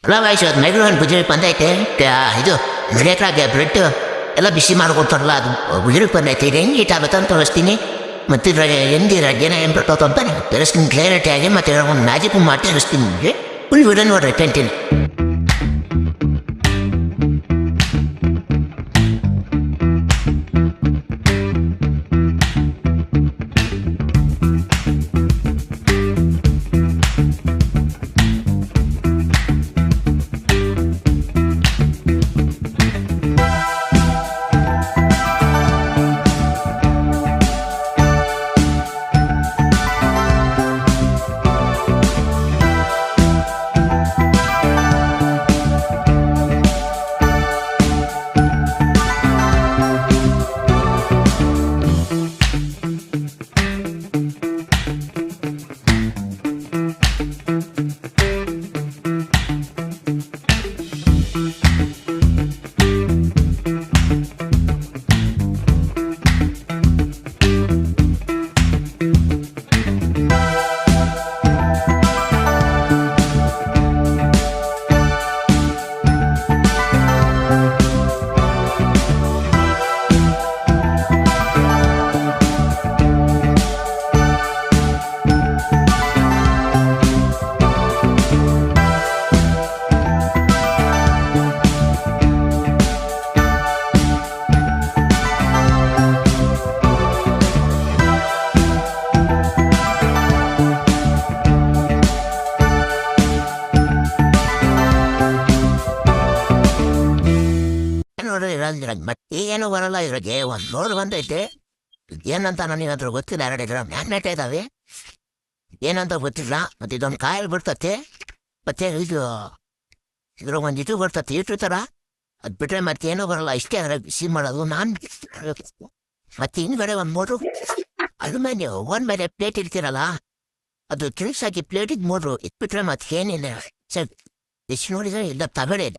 ಅಲ್ಲ ವಯಸ್ಸು ಅದು ಮೈಗ್ರೇನ್ ಗುಜರಿ ಬಂದೈತೆ ಇದು ಮಿಡೇಟ್ರಾಗೆ ಬ್ರೆಡ್ ಎಲ್ಲ ಬಿಸಿ ಮಾಡಿಕೊಡ್ತಾರಲ್ಲ ಅದು ಗುಜರಿಗೆ ಬಂದೈತೆ ಇದು ಹೆಂಗೆ ಇಟ್ಟಾಗುತ್ತೆ ಅಂತ ತೋರಿಸ್ತೀನಿ ಮತ್ತು ಇದ್ರಾಗೆ ಎಂದಿರ ಜನ ಏನು ಬಿಟ್ಟೋತು ಅಂತ ತೋರಿಸ್ತೀನಿ ಕ್ಲಿಯರಿಟಿಯಾಗಿ ಮತ್ತು ಒಂದು ಮ್ಯಾಜಿಕ್ ಮಾಡಿ ತೋರಿಸ್ತೀನಿ ನಿಮಗೆ ಫುಲ್ ವಿಡಿಯೋ ನೋಡ್ರಿ ಕಂಟಿನ್ಯೂ. ನೋಡ್ರಿ ಇರೋದಿರಾಗ ಮತ್ತೆ ಏನೂ ಬರಲ್ಲ ಇದ್ರಾಗೆ ಒಂದು ಲೋಡ್ ಬಂದೈತೆ ಏನಂತ ನನಗೆ ಅದ್ರ ಗೊತ್ತಿಲ್ಲ 2 ಮ್ಯಾಗ್ನೆಟ್ ಇದ್ದಾವೆ ಏನಂತ ಗೊತ್ತಿಲ್ಲ ಮತ್ತು ಇದೊಂದು ಕಾಯಿಲ್ ಬಿಡ್ತತೆ ಮತ್ತೆ ಇದ್ರಾಗ ಒಂದು ಇದು ಬರ್ತತೆ ಇಟ್ಟು ಥರ ಅದು ಬಿಟ್ಟರೆ ಮತ್ತೇನೂ ಬರಲ್ಲ ಇಷ್ಟೇ ಅದ್ರಾಗ ಬಿಸಿ ಮಾಡೋದು ನಾನು ಮತ್ತು ಹಿಂದ್ಗಡೆ ಒಂದು ಮೋಟ್ರು ಅದ್ರ ಮೇಲೆ ಮೇಲೆ ಪ್ಲೇಟ್ ಇಡ್ತೀರಲ್ಲ ಅದು ತಿರುಗಿಸಾಕಿ ಪ್ಲೇಟಿಗೆ ಮೋಟ್ರು ಇಟ್ಬಿಟ್ರೆ ಮತ್ತೆ ಏನಿಲ್ಲ ಸರ್ ಎಷ್ಟು ನೋಡಿದ್ರೆ ಇಲ್ಲ ತಗಡೆ ಇಲ್ಲ